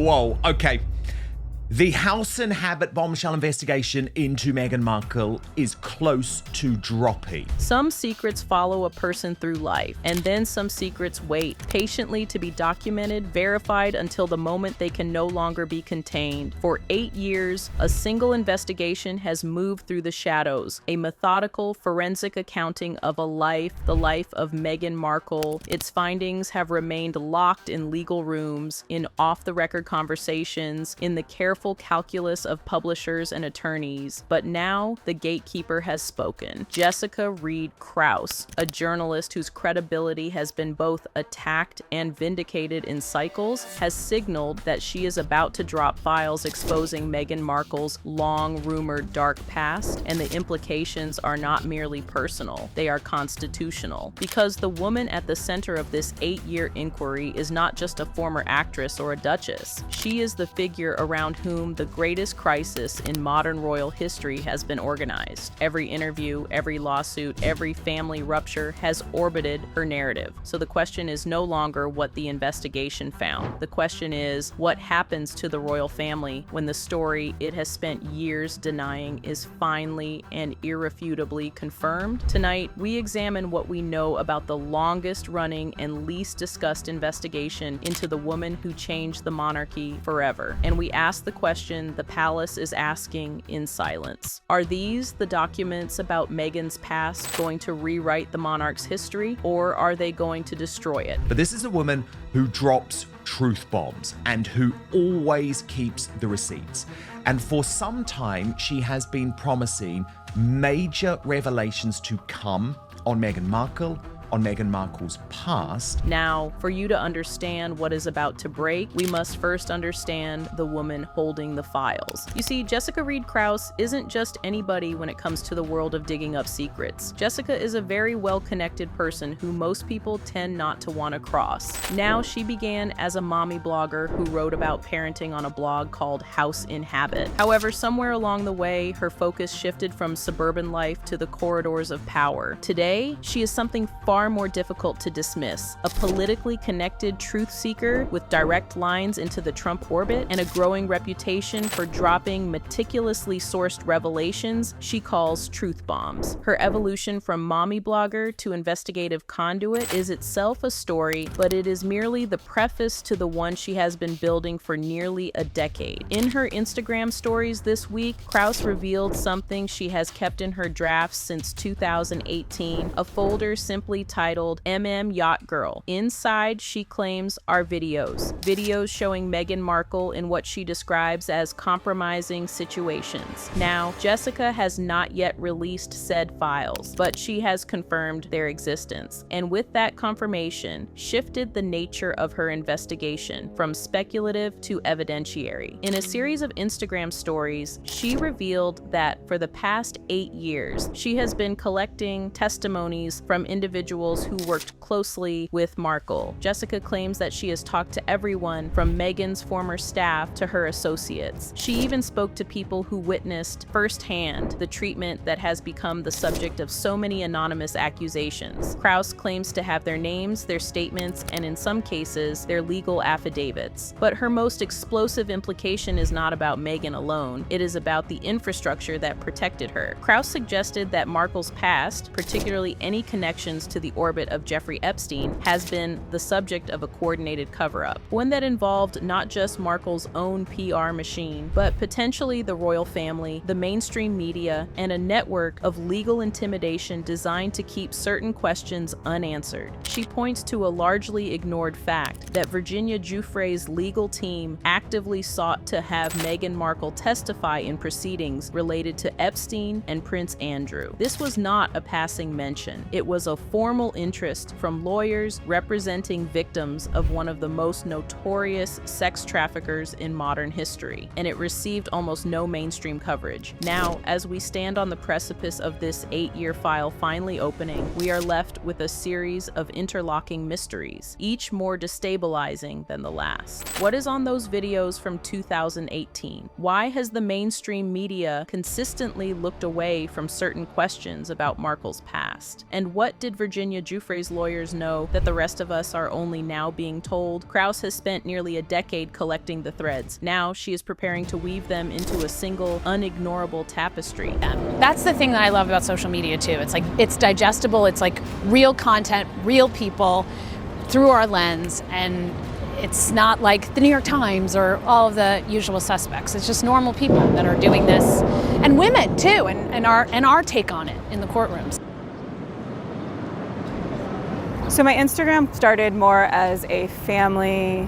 Whoa, okay. The house and habit bombshell investigation into Meghan Markle is close to dropping. Some secrets follow a person through life, and then some secrets wait patiently to be documented, verified until the moment they can no longer be contained. For 8 years, a single investigation has moved through the shadows, a methodical forensic accounting of a life, the life of Meghan Markle. Its findings have remained locked in legal rooms, in off-the-record conversations, in the careful calculus of publishers and attorneys. But now the gatekeeper has spoken. Jessica Reed Krause, a journalist whose credibility has been both attacked and vindicated in cycles, has signaled that she is about to drop files exposing Meghan Markle's long-rumored dark past, and the implications are not merely personal, they are constitutional. Because the woman at the center of this 8-year inquiry is not just a former actress or a duchess. She is the figure around whom the greatest crisis in modern royal history has been organized. Every interview, every lawsuit, every family rupture has orbited her narrative. So the question is no longer what the investigation found. The question is what happens to the royal family when the story it has spent years denying is finally and irrefutably confirmed? Tonight, we examine what we know about the longest running and least discussed investigation into the woman who changed the monarchy forever. And we ask the question the palace is asking in silence. Are these the documents about Meghan's past going to rewrite the monarch's history, or are they going to destroy it? But this is a woman who drops truth bombs and who always keeps the receipts. And for some time, she has been promising major revelations to come on Meghan Markle, on Meghan Markle's past. Now, for you to understand what is about to break, we must first understand the woman holding the files. You see, Jessica Reed Krause isn't just anybody when it comes to the world of digging up secrets. Jessica is a very well-connected person who most people tend not to want to cross. Now, she began as a mommy blogger who wrote about parenting on a blog called House in Habit. However, somewhere along the way, her focus shifted from suburban life to the corridors of power. Today, she is something far more difficult to dismiss. A politically connected truth seeker with direct lines into the Trump orbit and a growing reputation for dropping meticulously sourced revelations she calls truth bombs. Her evolution from mommy blogger to investigative conduit is itself a story, but it is merely the preface to the one she has been building for nearly a decade. In her Instagram stories this week, Krause revealed something she has kept in her drafts since 2018, a folder simply titled Yacht Girl. Inside, she claims, are videos showing Meghan Markle in what she describes as compromising situations. Now, Jessica has not yet released said files, but she has confirmed their existence, and with that confirmation, shifted the nature of her investigation from speculative to evidentiary. In a series of Instagram stories, she revealed that for the past 8 years, she has been collecting testimonies from individuals who worked closely with Markle. Jessica claims that she has talked to everyone from Meghan's former staff to her associates. She even spoke to people who witnessed firsthand the treatment that has become the subject of so many anonymous accusations. Krause claims to have their names, their statements, and in some cases, their legal affidavits. But her most explosive implication is not about Meghan alone. It is about the infrastructure that protected her. Krause suggested that Markle's past, particularly any connections to the orbit of Jeffrey Epstein, has been the subject of a coordinated cover-up, one that involved not just Markle's own PR machine, but potentially the royal family, the mainstream media, and a network of legal intimidation designed to keep certain questions unanswered. She points to a largely ignored fact that Virginia Giuffre's legal team actively sought to have Meghan Markle testify in proceedings related to Epstein and Prince Andrew. This was not a passing mention. It was a formal interest from lawyers representing victims of one of the most notorious sex traffickers in modern history, and it received almost no mainstream coverage. Now, as we stand on the precipice of this 8-year file finally opening, we are left with a series of interlocking mysteries, each more destabilizing than the last. What is on those videos from 2018? Why has the mainstream media consistently looked away from certain questions about Markle's past? And what did Virginia Virginia Giuffre's lawyers know that the rest of us are only now being told, Krause has spent nearly a decade collecting the threads. Now she is preparing to weave them into a single, unignorable tapestry. That's the thing that I love about social media too. It's like, it's digestible, it's like real content, real people through our lens, and it's not like the New York Times or all of the usual suspects. It's just normal people that are doing this, and women too, and our take on it in the courtrooms. So my Instagram started more as a family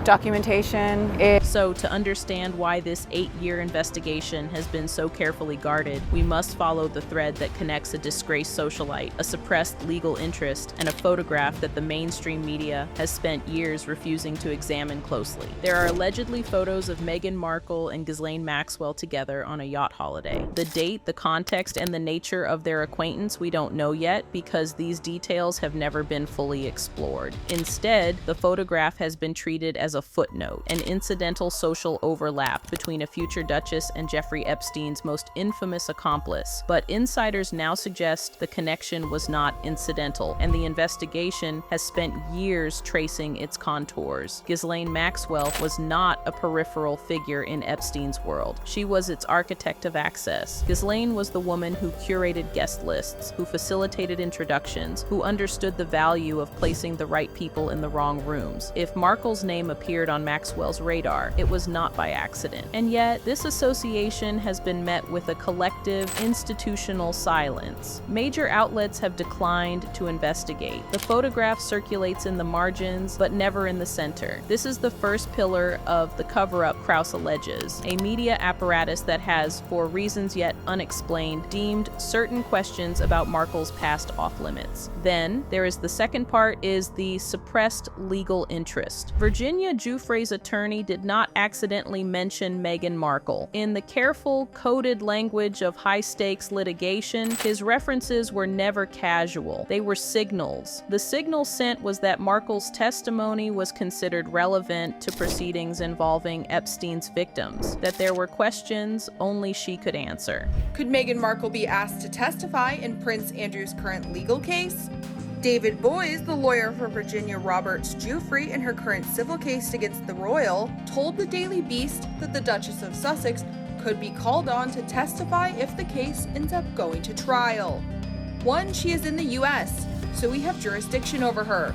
documentation. So to understand why this 8-year investigation has been so carefully guarded, we must follow the thread that connects a disgraced socialite, a suppressed legal interest, and a photograph that the mainstream media has spent years refusing to examine closely. There are allegedly photos of Meghan Markle and Ghislaine Maxwell together on a yacht holiday. The date, the context, and the nature of their acquaintance we don't know yet because these details have never been fully explored. Instead, the photograph has been treated as a footnote, an incidental social overlap between a future Duchess and Jeffrey Epstein's most infamous accomplice. But insiders now suggest the connection was not incidental, and the investigation has spent years tracing its contours. Ghislaine Maxwell was not a peripheral figure in Epstein's world. She was its architect of access. Ghislaine was the woman who curated guest lists, who facilitated introductions, who understood the value of placing the right people in the wrong rooms. If Markle's name appeared on Maxwell's radar, it was not by accident. And yet, this association has been met with a collective institutional silence. Major outlets have declined to investigate. The photograph circulates in the margins, but never in the center. This is the first pillar of the cover-up Krause alleges, a media apparatus that has, for reasons yet unexplained, deemed certain questions about Markle's past off-limits. Then, there is the second part, is the suppressed legal interest. Virginia Giuffre's attorney did not accidentally mention Meghan Markle. In the careful, coded language of high-stakes litigation, his references were never casual. They were signals. The signal sent was that Markle's testimony was considered relevant to proceedings involving Epstein's victims, that there were questions only she could answer. Could Meghan Markle be asked to testify in Prince Andrew's current legal case? David Boies, the lawyer for Virginia Roberts Giuffre in her current civil case against the royal, told the Daily Beast that the Duchess of Sussex could be called on to testify if the case ends up going to trial. 1, she is in the US, so we have jurisdiction over her.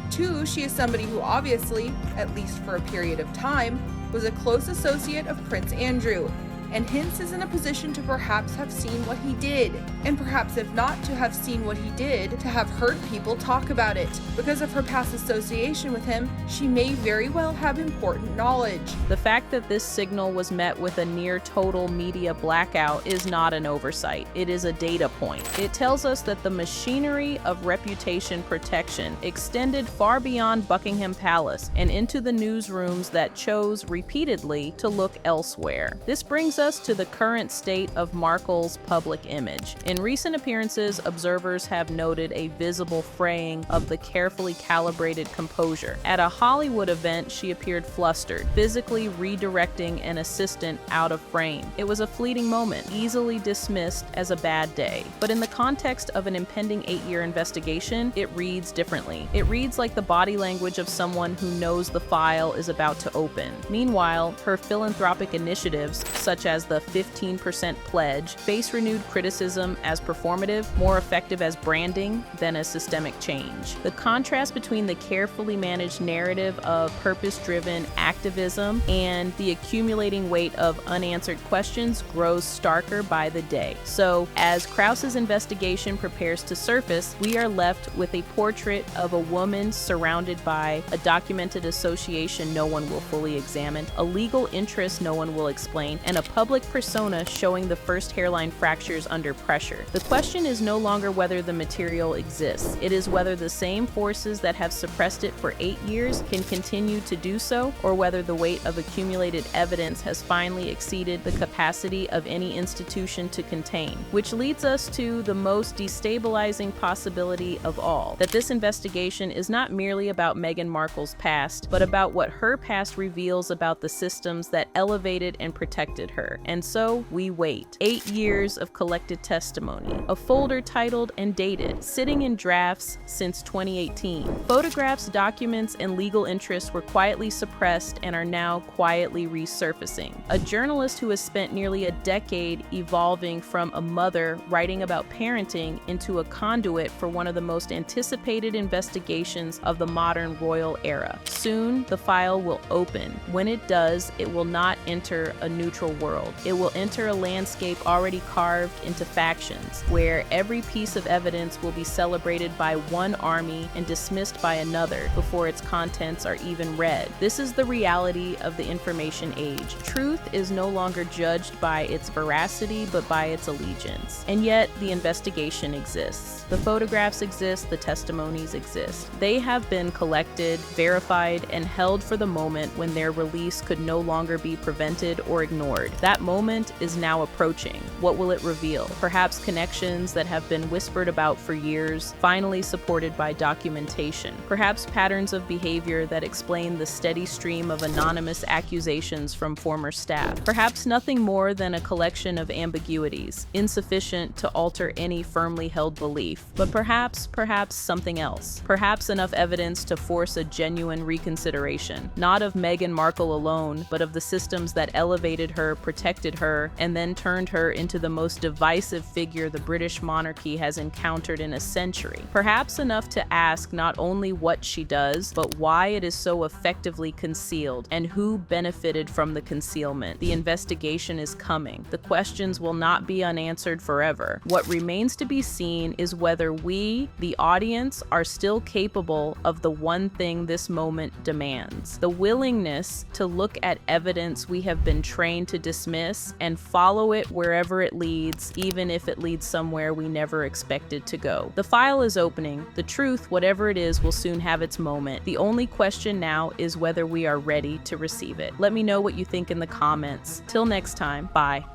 2, she is somebody who obviously, at least for a period of time, was a close associate of Prince Andrew, and hence is in a position to perhaps have seen what he did, and perhaps if not to have seen what he did, to have heard people talk about it. Because of her past association with him, she may very well have important knowledge. The fact that this signal was met with a near total media blackout is not an oversight. It is a data point. It tells us that the machinery of reputation protection extended far beyond Buckingham Palace and into the newsrooms that chose repeatedly to look elsewhere. This brings us to the current state of Markle's public image. In recent appearances, observers have noted a visible fraying of the carefully calibrated composure. At a Hollywood event, she appeared flustered, physically redirecting an assistant out of frame. It was a fleeting moment, easily dismissed as a bad day. But in the context of an impending 8-year investigation, it reads differently. It reads like the body language of someone who knows the file is about to open. Meanwhile, her philanthropic initiatives, such as the 15% pledge, face renewed criticism as performative, more effective as branding than as systemic change. The contrast between the carefully managed narrative of purpose-driven activism and the accumulating weight of unanswered questions grows starker by the day. So, as Krause's investigation prepares to surface, we are left with a portrait of a woman surrounded by a documented association no one will fully examine, a legal interest no one will explain, and a public persona showing the first hairline fractures under pressure. The question is no longer whether the material exists. It is whether the same forces that have suppressed it for 8 years can continue to do so, or whether the weight of accumulated evidence has finally exceeded the capacity of any institution to contain. Which leads us to the most destabilizing possibility of all, that this investigation is not merely about Meghan Markle's past, but about what her past reveals about the systems that elevated and protected her. her. And so we wait. 8 years of collected testimony, a folder titled and dated, sitting in drafts since 2018. Photographs, documents, and legal interests were quietly suppressed and are now quietly resurfacing. A journalist who has spent nearly a decade evolving from a mother writing about parenting into a conduit for one of the most anticipated investigations of the modern royal era. Soon, the file will open. When it does, it will not enter a neutral world. It will enter a landscape already carved into factions, where every piece of evidence will be celebrated by one army and dismissed by another before its contents are even read. This is the reality of the information age. Truth is no longer judged by its veracity, but by its allegiance. And yet, the investigation exists. The photographs exist, the testimonies exist. They have been collected, verified, and held for the moment when their release could no longer be prevented or ignored. That moment is now approaching. What will it reveal? Perhaps connections that have been whispered about for years, finally supported by documentation. Perhaps patterns of behavior that explain the steady stream of anonymous accusations from former staff. Perhaps nothing more than a collection of ambiguities, insufficient to alter any firmly held belief. But perhaps something else. Perhaps enough evidence to force a genuine reconsideration, not of Meghan Markle alone, but of the systems that elevated her, protected her, and then turned her into the most divisive figure the British monarchy has encountered in a century. Perhaps enough to ask not only what she does, but why it is so effectively concealed, and who benefited from the concealment. The investigation is coming. The questions will not be unanswered forever. What remains to be seen is whether we, the audience, are still capable of the one thing this moment demands: the willingness to look at evidence we have been trained to dismiss and follow it wherever it leads, even if it leads somewhere we never expected to go. The file is opening. The truth, whatever it is, will soon have its moment. The only question now is whether we are ready to receive it. Let me know what you think in the comments. Till next time, bye.